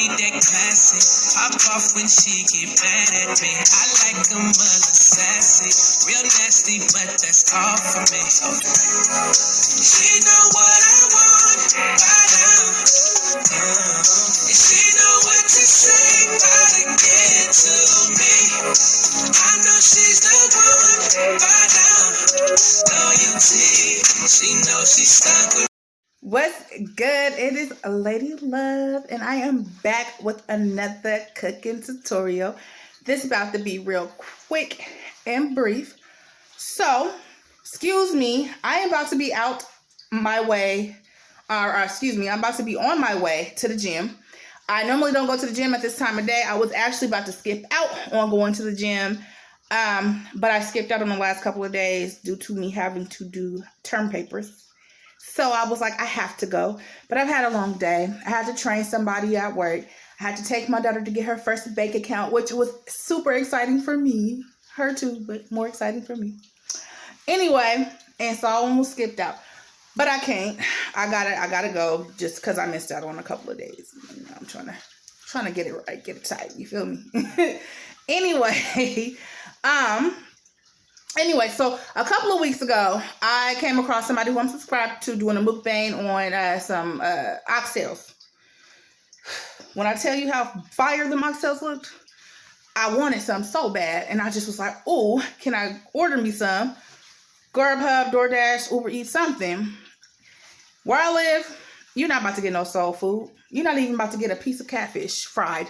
need that classic. Pop off when she get mad at me. I like them a little sassy, real nasty, but that's all for me. She know what I want by now. And she know what to say, gotta get to me. I know she's the one by now. Loyalty, she knows she's stuck with. What's good? It is Lady Love, and I am back with another cooking tutorial. This is about to be real quick and brief. So, excuse me, I am about to be out my way, excuse me, I'm about to be on my way to the gym. I normally don't go to the gym at this time of day. I was actually about to skip out on going to the gym, but I skipped out on the last couple of days due to me having to do term papers. So I was like, I have to go. But I've had a long day. I had to train somebody at work. I had to take my daughter to get her first bank account, which was super exciting for me. Her too, but more exciting for me. Anyway, and so I almost skipped out. But I can't. I gotta go just because I missed out on a couple of days. You know, I'm trying to get it right, get it tight. You feel me? Anyway, so a couple of weeks ago, I came across somebody who I'm subscribed to doing a mukbang on some oxtails. When I tell you how fire them oxtails looked, I wanted some so bad. And I just was like, oh, can I order me some? Grubhub, DoorDash, Uber Eats, something. Where I live, you're not about to get no soul food. You're not even about to get a piece of catfish fried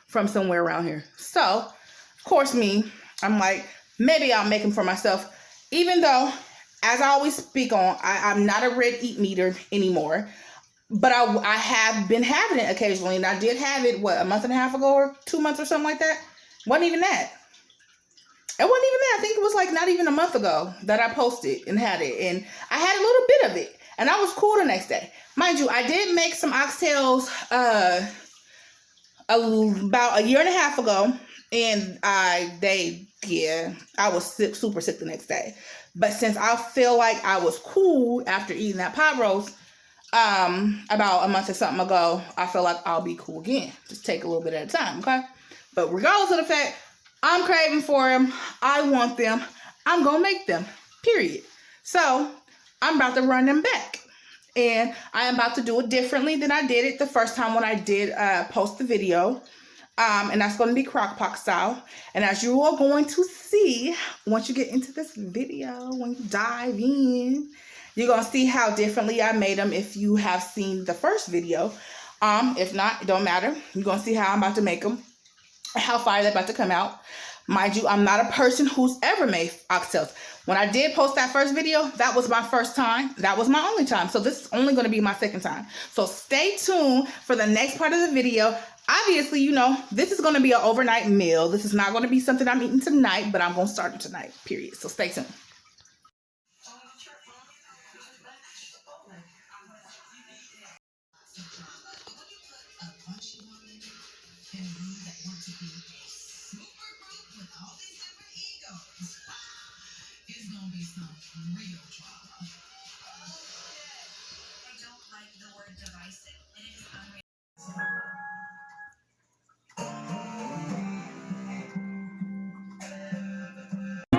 from somewhere around here. So, of course, I'm like, maybe I'll make them for myself, even though, as I always speak on, I'm not a red meat eater anymore, but I have been having it occasionally, and I did have it, a month and a half ago or 2 months or something like that? Wasn't even that. It wasn't even that. I think it was like not even a month ago that I posted and had it, and I had a little bit of it, and I was cool the next day. Mind you, I did make some oxtails about a year and a half ago, and I was super sick the next day. But since I feel like I was cool after eating that pot roast about a month or something ago, I feel like I'll be cool again. Just take a little bit at a time, okay? But regardless of the fact, I'm craving for them. I want them. I'm going to make them, period. So I'm about to run them back. And I am about to do it differently than I did it the first time when I did post the video. And that's going to be Crockpot style. And as you are going to see, once you get into this video, when you dive in, you're going to see how differently I made them if you have seen the first video. If not, it don't matter. You're going to see how I'm about to make them, how fire they're about to come out. Mind you, I'm not a person who's ever made oxtails. When I did post that first video, that was my first time. That was my only time. So this is only going to be my second time. So stay tuned for the next part of the video. Obviously, you know, this is going to be an overnight meal. This is not going to be something I'm eating tonight, but I'm going to start it tonight, period. So stay tuned.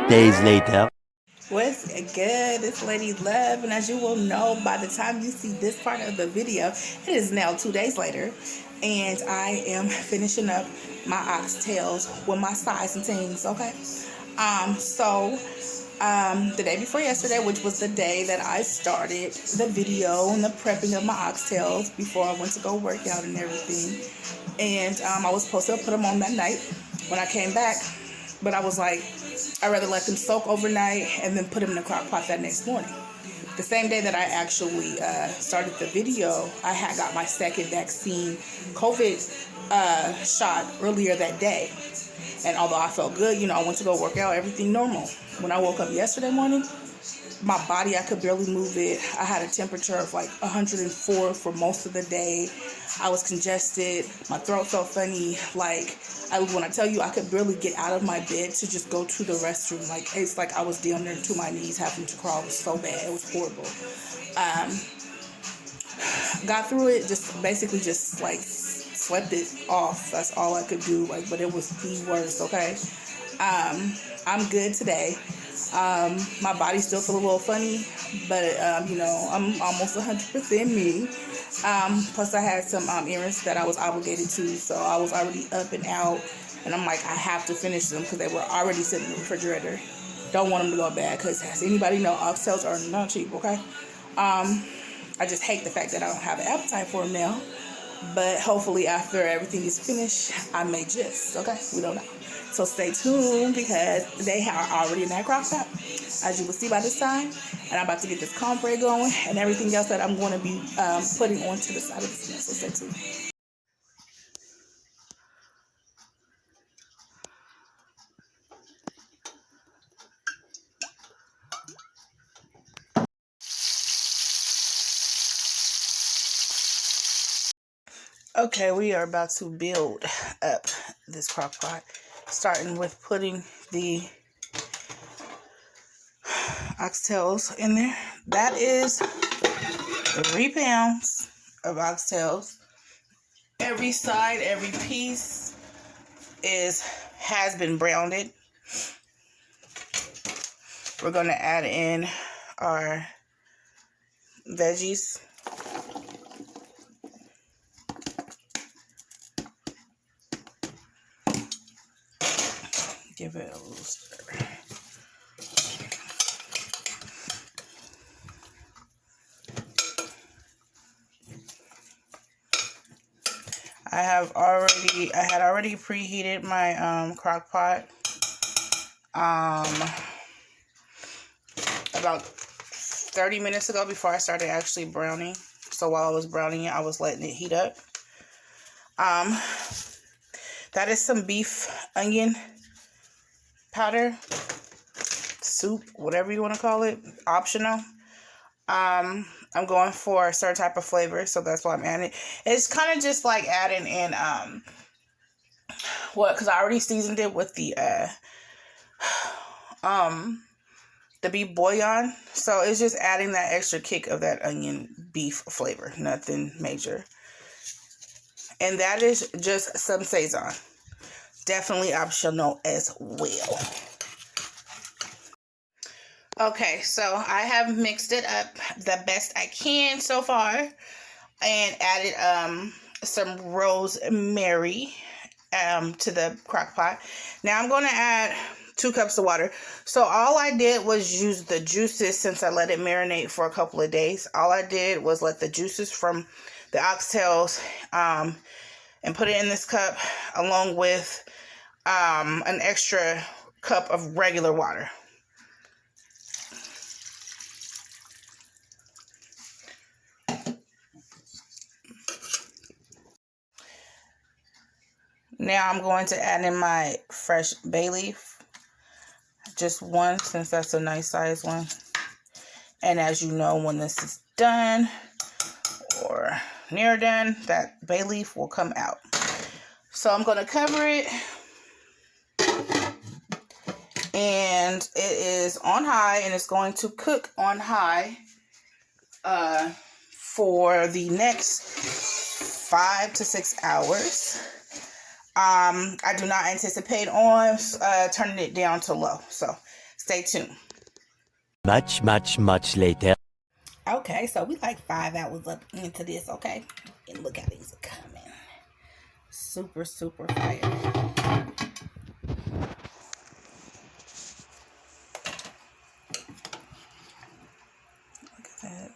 Days later. What's good? It's Lady Love, and as you will know by the time you see this part of the video, it is now 2 days later, and I am finishing up my oxtails with my sides and things, okay? The day before yesterday, which was the day that I started the video and the prepping of my oxtails before I went to go work out and everything, and I was supposed to put them on that night when I came back, but I was like, I'd rather let them soak overnight and then put them in the crock pot that next morning. The same day that I actually started the video, I had got my second vaccine COVID shot earlier that day. And although I felt good, you know, I went to go work out, everything normal. When I woke up yesterday morning, my body, I could barely move it. I had a temperature of like 104 for most of the day. I was congested. My throat felt funny. Like, when I tell you I could barely get out of my bed to just go to the restroom, like, it's like I was down there to my knees having to crawl. It was so bad. It was horrible. Got through it, just basically just like slept it off. That's all I could do. Like, but it was the worst. Okay. I'm good today. My body still feels a little funny, but you know, I'm almost 100% me. Plus I had some errands that I was obligated to, so I was already up and out, and I'm like, I have to finish them because they were already sitting in the refrigerator. Don't want them to go bad, because as anybody know, oxtails are not cheap. Okay. I just hate the fact that I don't have an appetite for them now, but hopefully after everything is finished, I may just, okay, we don't know. So stay tuned, because they are already in that crock pot, as you will see by this time. And I'm about to get this cornbread going and everything else that I'm going to be putting onto the side of the skin. So stay tuned. Okay, we are about to build up this crock pot, starting with putting the oxtails in there. That is 3 pounds of oxtails. Every side, every piece has been browned. We're going to add in our veggies. Give it a little stir. I had already preheated my crock pot about 30 minutes ago before I started actually browning. So while I was browning it, I was letting it heat up. That is some beef onion powder, soup, whatever you want to call it, optional. I'm going for a certain type of flavor, so that's why I'm adding it. It's kind of just like adding in because I already seasoned it with the beef bouillon, so it's just adding that extra kick of that onion beef flavor, nothing major. And that is just some Sazòn, definitely optional as well. Okay, so I have mixed it up the best I can so far and added some rosemary to the crock pot. Now I'm going to add 2 cups of water. So all I did was use the juices, since I let it marinate for a couple of days. All I did was let the juices from the oxtails and put it in this cup, along with an extra cup of regular water. Now I'm going to add in my fresh bay leaf. Just one, since that's a nice size one. And as you know, when this is done or near done, that bay leaf will come out. So I'm going to cover it. And it is on high, and it's going to cook on high for the next 5 to 6 hours. I do not anticipate on turning it down to low, so stay tuned. Much later. Okay, so we like 5 hours up into this, okay? And look how these are coming. Super fire. Look at that.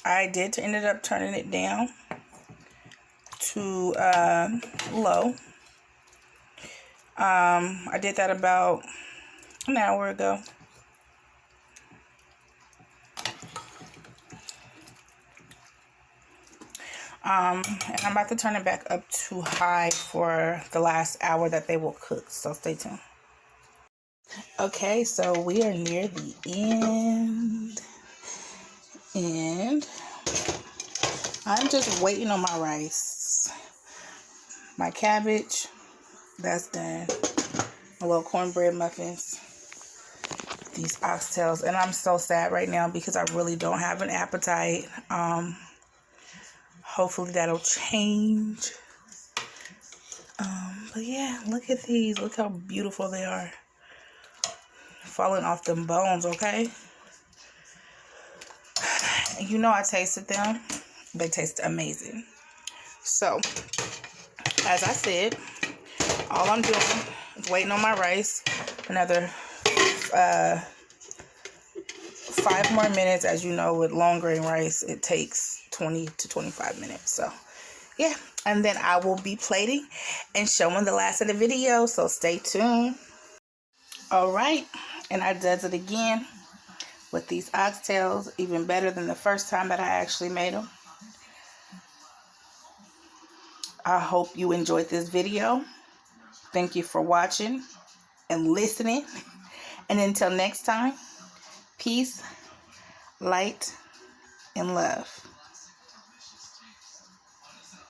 I ended up turning it down to low. I did that about an hour ago. And I'm about to turn it back up to high for the last hour that they will cook, so stay tuned. Okay, so we are near the end, and I'm just waiting on my rice. My cabbage, that's done. My little cornbread muffins. These oxtails. And I'm so sad right now because I really don't have an appetite. Hopefully that'll change. But yeah, look at these. Look how beautiful they are. Falling off them bones, okay? And you know I tasted them. They taste amazing. So, as I said, all I'm doing is waiting on my rice. Another 5 more minutes. As you know, with long grain rice, it takes 20 to 25 minutes. So, yeah. And then I will be plating and showing the last of the video. So, stay tuned. Alright. And I does it again with these oxtails. Even better than the first time that I actually made them. I hope you enjoyed this video. Thank you for watching and listening. And until next time, peace, light, and love.